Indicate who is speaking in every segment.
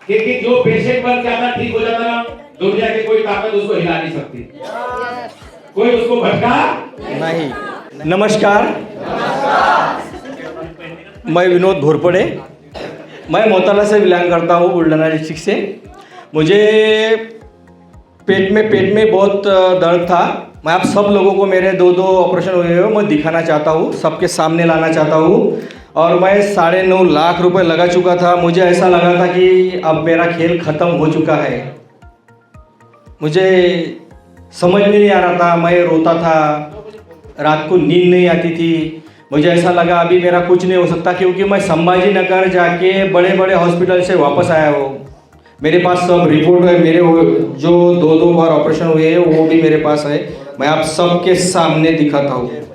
Speaker 1: क्योंकि जो पेशेंट बन के अपना ठीक हो जाता ना, दुनिया की कोई ताकत उसको हिला नहीं सकती, कोई उसको भटका
Speaker 2: नहीं। नमस्कार, मैं विनोद घोरपड़े, मैं मोताला से बिलोंग करता हूँ, बुलढाना डिस्ट्रिक्ट से। मुझे पेट में बहुत दर्द था। मैं आप सब लोगों को, मेरे दो ऑपरेशन हुए हैं, मैं दिखाना चाहता हूँ, सबके सामने लाना चाहता हूँ। और मैं 9.5 लाख रुपए लगा चुका था। मुझे ऐसा लगा था कि अब मेरा खेल ख़त्म हो चुका है। मुझे समझ में नहीं आ रहा था, मैं रोता था, रात को नींद नहीं आती थी। मुझे ऐसा लगा अभी मेरा कुछ नहीं हो सकता, क्योंकि मैं संभाजी नगर जाके बड़े बड़े हॉस्पिटल से वापस आया हूँ। मेरे पास सब रिपोर्ट है, मेरे जो दो बार ऑपरेशन हुए हैं वो भी मेरे पास है। मैं आप सबके सामने दिखाता हूँ।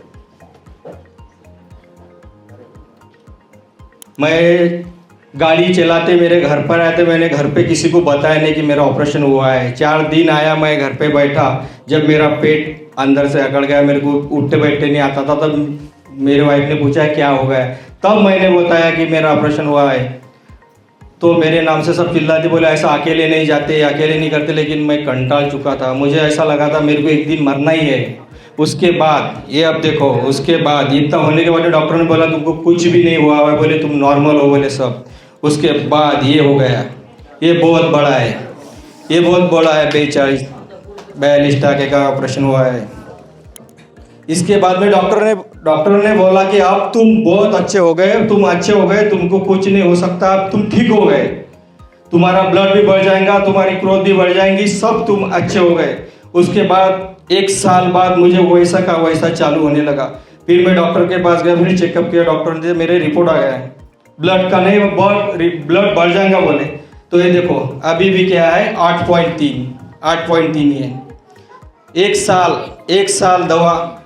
Speaker 2: मैं गाड़ी चलाते मेरे घर पर आए थे, मैंने घर पे किसी को बताया नहीं कि मेरा ऑपरेशन हुआ है। 4 दिन आया, मैं घर पे बैठा, जब मेरा पेट अंदर से अकड़ गया, मेरे को उठते बैठते नहीं आता था, तब मेरे वाइफ ने पूछा क्या हो गया, तब मैंने बताया कि मेरा ऑपरेशन हुआ है। तो मेरे नाम से सब चिल्लाते, बोले ऐसा अकेले नहीं जाते, अकेले नहीं करते। लेकिन मैं कंटाल चुका था, मुझे ऐसा लगा था मेरे को एक दिन मरना ही है। उसके बाद ये अब देखो, उसके बाद इतना होने के बाद डॉक्टर ने बोला तुमको कुछ भी नहीं हुआ है, बोले तुम नॉर्मल हो, बोले सब। उसके बाद ये हो गया, ये बहुत बड़ा है, ये बहुत बड़ा है। 42 टाके का ऑपरेशन हुआ है। इसके बाद में डॉक्टर ने बोला कि अब तुम बहुत अच्छे हो गए, तुम अच्छे हो गए, तुमको कुछ नहीं हो सकता, अब तुम ठीक हो गए, तुम्हारा ब्लड भी बढ़ जाएगा, तुम्हारी ग्रोथ भी बढ़ जाएंगी, सब तुम अच्छे हो गए। उसके बाद 1 साल बाद मुझे वैसा का वैसा चालू होने लगा। फिर मैं डॉक्टर के पास गया, फिर चेकअप किया, डॉक्टर ने मेरे रिपोर्ट आ गया है, ब्लड का नहीं, ब्लड बढ़ जाएगा बोले। तो ये देखो अभी भी क्या है, 8.3 ही है। 1 साल दवा,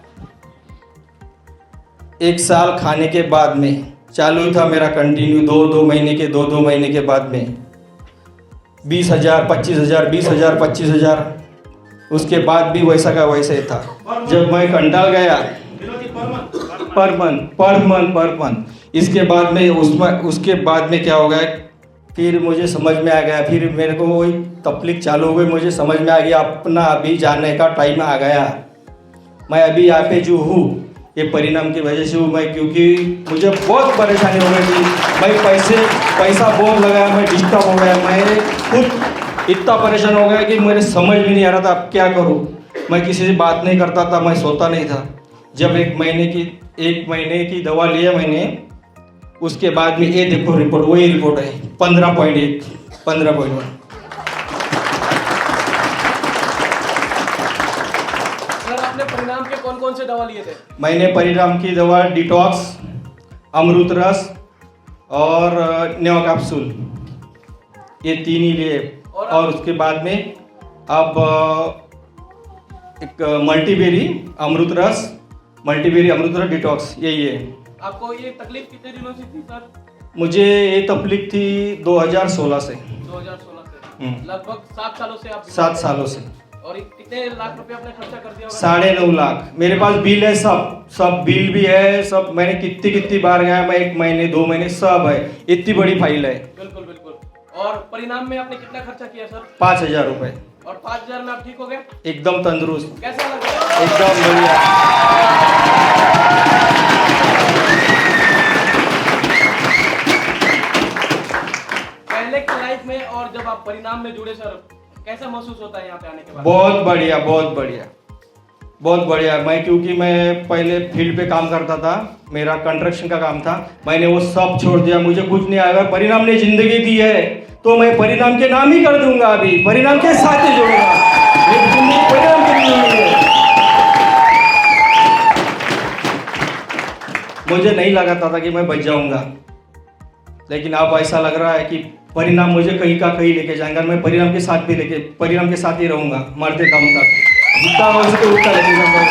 Speaker 2: 1 साल खाने के बाद में चालू था मेरा कंटिन्यू, 2 महीने के बाद में 20,000 25,000 20,000 25,000। उसके बाद भी वैसा का वैसे ही था। जब मैं कंटाल गया, पर मंथ। इसके बाद में उसके बाद में क्या हो गया, फिर मुझे समझ में आ गया, फिर मेरे को वही तकलीफ चालू हो गई। मुझे समझ में आ गया अपना अभी जाने का टाइम आ गया। मैं अभी यहाँ पे जो हूँ ये परिणाम की वजह से हूँ मैं, क्योंकि मुझे बहुत परेशानी हो गई थी। मैं पैसा बहुत लगाया, मैं डिस्टर्ब हो गया, मैं खुद इतना परेशान हो गया कि मुझे समझ भी नहीं आ रहा था अब क्या करूँ। मैं किसी से बात नहीं करता था, मैं सोता नहीं था। जब 1 महीने की दवा लिया मैंने, उसके बाद में ये देखो रिपोर्ट, वही रिपोर्ट है 15.1 15.1।
Speaker 3: सर आपने परिणाम के कौन से दवा लिए थे?
Speaker 2: मैंने परिणाम की दवा डिटॉक्स, अमृत रस और नेवा कैप्सूल, ये 3 ही लिए। और उसके बाद में अब एक मल्टीबेरी अमृत रस डिटॉक्स, यही है।
Speaker 3: आपको ये तकलीफ कितने दिनों से थी सर?
Speaker 2: मुझे ये तकलीफ थी 2016 से।
Speaker 3: 2016 से लगभग 7 सालों से आप?
Speaker 2: 7 सालों से।
Speaker 3: और कितने लाख रुपए आपने खर्चा कर दिया?
Speaker 2: 9.5 लाख। मेरे पास बिल है, सब बिल भी है, सब मैंने कितनी बार गया, मैं 1 महीने 2 महीने सब है, इतनी बड़ी फाइल है।
Speaker 3: बिल्कुल। और परिणाम में आपने कितना खर्चा किया सर?
Speaker 2: 5,000 रुपए।
Speaker 3: और 5,000 में आप ठीक हो गए?
Speaker 2: एकदम तंदुरुस्त।
Speaker 3: कैसा लग रहा है?
Speaker 2: एकदम बढ़िया।
Speaker 3: पहले की लाइफ में और जब आप परिणाम में जुड़े सर, कैसा महसूस होता है यहाँ पे आने के बाद?
Speaker 2: बहुत बढ़िया। मैं क्योंकि मैं पहले फील्ड पे काम करता था, मेरा कंस्ट्रक्शन का काम था, मैंने वो सब छोड़ दिया। मुझे कुछ नहीं आएगा, परिणाम ने जिंदगी दी है तो मैं परिणाम के नाम ही कर दूंगा, अभी परिणाम के साथ ही जोड़ूंगा। परिणाम के लिए मुझे नहीं लगा था कि मैं बच जाऊंगा, लेकिन अब ऐसा लग रहा है कि परिणाम मुझे कहीं का कहीं लेके जाएगा। मैं परिणाम के साथ ही रहूंगा, मरते दम तक, जितना हो सके उतना लेके जाऊंगा।